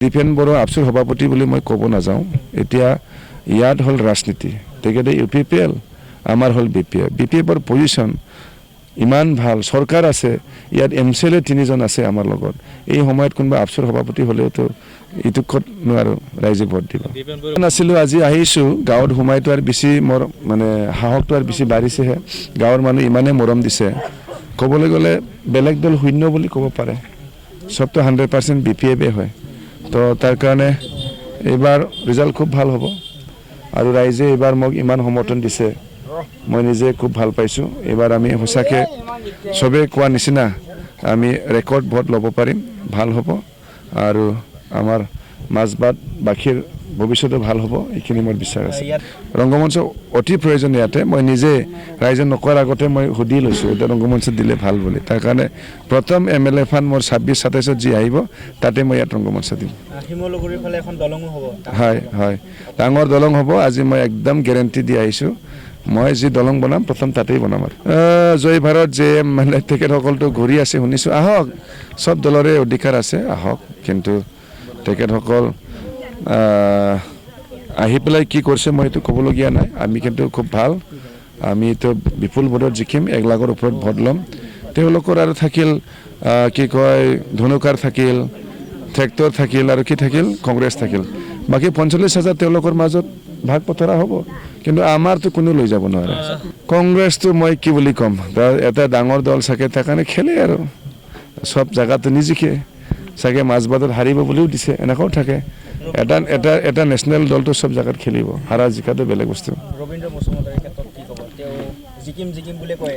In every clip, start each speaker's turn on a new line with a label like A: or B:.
A: দীপেন বড়ো আফচুৰ সভাপতি বুলি মই ক'ব নাযাওঁ। এতিয়া ইয়াত হ'ল ৰাজনীতি, তেখেতে UPPL, আমাৰ হ'ল BPF। BPFৰ পজিশ্যন ইমান ভাল, চৰকাৰ আছে, ইয়াত MCLA 3জন আছে আমাৰ লগত। এই সময়ত কোনোবা আফচুৰ সভাপতি হ'লেওতো এইটো ক'ত নোৱাৰো ৰাইজে ভোট দিব। নাছিলোঁ, আজি আহিছোঁ গাঁৱত সোমাইতো আৰু বেছি মোৰ মানে সাহসটো আৰু বেছি বাঢ়িছেহে। গাঁৱৰ মানুহ ইমানে মৰম দিছে, ক'বলৈ গ'লে বেলেগ দল শূন্য বুলি ক'ব পাৰে, চবতো 100% BPF হয়। তো তাৰ কাৰণে এইবাৰ ৰিজাল্ট খুব ভাল হ'ব আৰু ৰাইজে এইবাৰ মোক ইমান সমৰ্থন দিছে, মই নিজে খুব ভাল পাইছোঁ। এইবাৰ আমি সঁচাকৈ চবেই কোৱা নিচিনা আমি ৰেকৰ্ড ভোট ল'ব পাৰিম, ভাল হ'ব আৰু আমাৰ মাজবাটবাসীৰ ভৱিষ্যতে ভাল হ'ব, এইখিনি মোৰ বিশ্বাস আছে। ৰংগমঞ্চ অতি প্ৰয়োজন ইয়াতে। মই নিজে ৰাইজে নকৰাৰ আগতে মই সুধি লৈছোঁ এতিয়া ৰংগমঞ্চ দিলে ভাল বুলি। তাৰ কাৰণে প্ৰথম MLA ফাণ্ড মোৰ 26-27 যি আহিব তাতে মই ইয়াত ৰংগমঞ্চ দিম। হয় হয়, ডাঙৰ দলং হ'ব। আজি মই একদম গেৰেণ্টি দি আহিছোঁ, মই যি দলং বনাম প্ৰথম তাতেই বনাম। আৰু জয় ভাৰত যে মানে তেখেতসকলতো ঘূৰি আছে শুনিছোঁ, আহক, চব দলৰে অধিকাৰ আছে, আহক। কিন্তু তেখেতসকল আহি পেলাই কি কৰিছে মই এইটো ক'বলগীয়া নাই। আমি কিন্তু খুব ভাল, আমিতো বিপুল ভোটত জিকিম, 1 লাখৰ ওপৰত ভোট ল'ম। তেওঁলোকৰ আৰু থাকিল কি কয় ধনুকাৰ থাকিল, ট্ৰেক্টৰ থাকিল আৰু কি থাকিল কংগ্ৰেছ থাকিল, বাকী 45,000 তেওঁলোকৰ মাজত ভাগ বতৰা হ'ব, কিন্তু আমাৰতো কোনো লৈ যাব নোৱাৰে। কংগ্ৰেছটো মই কি বুলি ক'ম, এটা ডাঙৰ দল চাগে তাৰ কাৰণে খেলে আৰু চব জেগাতো নিজিকে চাগে, মাজবাটত হাৰিব বুলিও দিছে, এনেকুৱাও থাকে। এটা নেশ্যনেল দলটো চব জেগাত খেলিব, হাৰা জিকাটো বেলেগ বস্তু।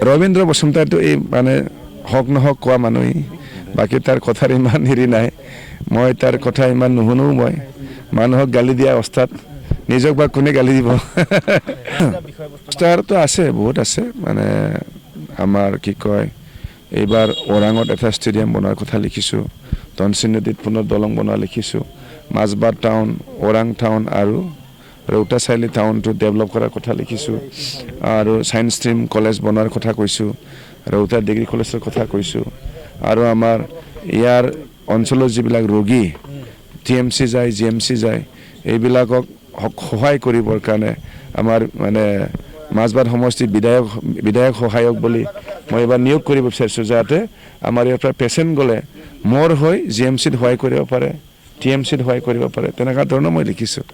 A: ৰবীন্দ্ৰ বসুমতাৰীটো এই মানে হক নহওক কোৱা মানুহেই, বাকী তাৰ কথাৰ ইমান হেৰি নাই, মই তাৰ কথা ইমান নুশুনো। মই মানুহক গালি দিয়া অৱস্থাত নিজক বা কোনে গালি দিব। ষ্টাৰটো আছে, বহুত আছে। মানে আমাৰ কি কয় এইবাৰ ওৰাঙত এটা ষ্টেডিয়াম বনোৱাৰ কথা লিখিছোঁ, ধনশিৰি নদীত পুনৰ দলং বনোৱা লিখিছোঁ, মাজবাট টাউন, ওৰাং টাউন আৰু ৰৌতা চাৰিআলি টাউনটো ডেভেলপ কৰাৰ কথা লিখিছোঁ, আৰু ছায়েন্স ষ্ট্ৰীম কলেজ বনোৱাৰ কথা কৈছোঁ, ৰৌতা ডিগ্ৰী কলেজৰ কথা কৈছোঁ, আৰু আমাৰ ইয়াৰ অঞ্চলৰ যিবিলাক ৰোগী TMC যায়, GMC যায়, এইবিলাকক সহায় কৰিবৰ কাৰণে আমাৰ মানে মাজবাট সমষ্টি বিধায়ক সহায়ক বুলি মই এবাৰ নিয়োগ কৰিব বিচাৰিছোঁ, যাতে আমাৰ ইয়াৰ পৰা পেচেণ্ট গ'লে মোৰ হৈ GMCত সহায় কৰিব পাৰে, TMCত সহায় কৰিব পাৰে, তেনেকুৱা ধৰণৰ মই লিখিছোঁ।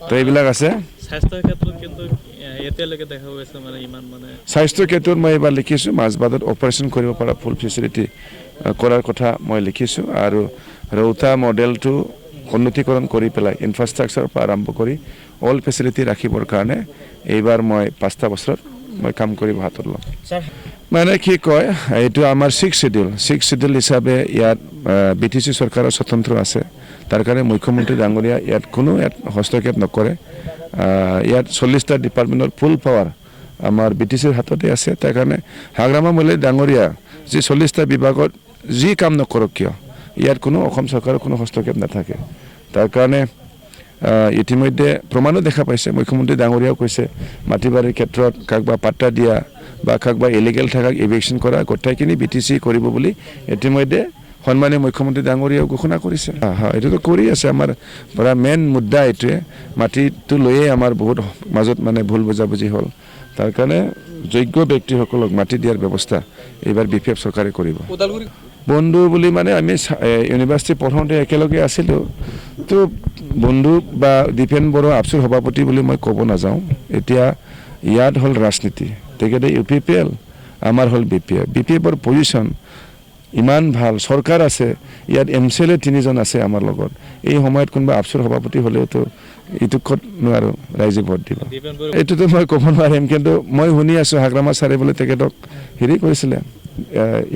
A: তো এইবিলাক আছে। স্বাস্থ্যৰ ক্ষেত্ৰত মই এইবাৰ লিখিছোঁ, মাজবাটত অপাৰেশ্যন কৰিব পৰা ফুল ফেচিলিটি কৰাৰ কথা মই লিখিছোঁ, আৰু ৰৌতা মডেলটো উন্নতিকৰণ কৰি পেলাই ইনফ্ৰাষ্ট্ৰাকচাৰৰ পৰা আৰম্ভ কৰি অল ফেচিলিটি ৰাখিবৰ কাৰণে এইবাৰ মই 5টা বছৰত মই কাম কৰিব হাতত ল'ম। মানে কি কয়, এইটো আমাৰ 6th শিডিউল হিচাপে ইয়াত BTC চৰকাৰৰ স্বতন্ত্ৰ আছে, তাৰ কাৰণে মুখ্যমন্ত্ৰী ডাঙৰীয়া ইয়াত কোনো হস্তক্ষেপ নকৰে। ইয়াত 40টা ডিপাৰ্টমেণ্টৰ ফুল পাৱাৰ আমাৰ BTCৰ হাততে আছে, তাৰ কাৰণে হাগ্ৰামা মৈলী ডাঙৰীয়া যি 40টা বিভাগত যি কাম নকৰক কিয় ইয়াত কোনো অসম চৰকাৰৰ কোনো হস্তক্ষেপ নাথাকে। তাৰ কাৰণে ইতিমধ্যে প্ৰমাণো দেখা পাইছে, মুখ্যমন্ত্ৰী ডাঙৰীয়াও কৈছে মাটি বাৰীৰ ক্ষেত্ৰত কাকবা পাট্টা দিয়া বা কাকবা ইলিগেল থাকাক ইভিকশ্যন কৰা গোটেইখিনি BTC কৰিব বুলি ইতিমধ্যে সন্মানীয় মুখ্যমন্ত্ৰী ডাঙৰীয়াও ঘোষণা কৰিছে। এইটোতো কৰি আছে। আমাৰ পৰা মেইন মুদ্দা এইটোৱে, মাটিটো লৈয়ে আমাৰ বহুত মাজত মানে ভুল বুজাবুজি হ'ল, তাৰ কাৰণে যোগ্য ব্যক্তিসকলক মাটি দিয়াৰ ব্যৱস্থা এইবাৰ BPF চৰকাৰে কৰিব। বন্ধু বুলি মানে আমি ইউনিভাৰ্চিটি পঢ়োঁতে একেলগে আছিলোঁ, তো বন্ধু বা দীপেন বড়ো আফচুৰ সভাপতি বুলি মই ক'ব নাযাওঁ। এতিয়া ইয়াত হ'ল ৰাজনীতি, তেখেতে UPPL, আমাৰ হ'ল BPF। BPFৰ পজিশ্যন ইমান ভাল, চৰকাৰ আছে, ইয়াত MCLA 3জন আছে আমাৰ লগত। এই সময়ত কোনোবা আফচুৰ সভাপতি হ'লেওতো এইটো ক'ত নোৱাৰো ৰাইজে ভোট দিব। এইটোতো মই ক'ব নোৱাৰিম, কিন্তু মই শুনি আছোঁ হাগ্ৰামা ছাৰে বোলে তেখেতক হেৰি কৰিছিলে,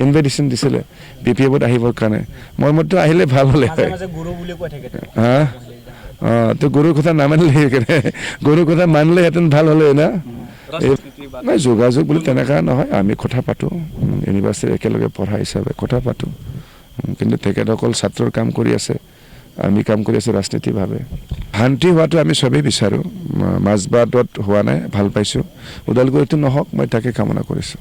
A: ইনভাইটেশ্যন দিছিলে BPFত আহিবৰ কাৰণে। মোৰ মতে আহিলে ভাল হ'লে হয়। তো গৰুৰ কথা নামানিলে, গৰুৰ কথা মানিলে হেঁতেন ভাল হ'লে না। নাই যোগাযোগ বুলি তেনেকুৱা নহয়, আমি কথা পাতোঁ, ইউনিভাৰ্চিটি একেলগে পঢ়া হিচাপে কথা পাতোঁ, কিন্তু তেখেতসকল ছাত্ৰৰ কাম কৰি আছে, আমি কাম কৰি আছোঁ ৰাজনীতিভাৱে। শান্তি হোৱাটো আমি চবেই বিচাৰোঁ, মাজবাটত হোৱা নাই, ভাল পাইছোঁ। ওদালগুৰিটো নহওক, মই তাকে কামনা কৰিছোঁ।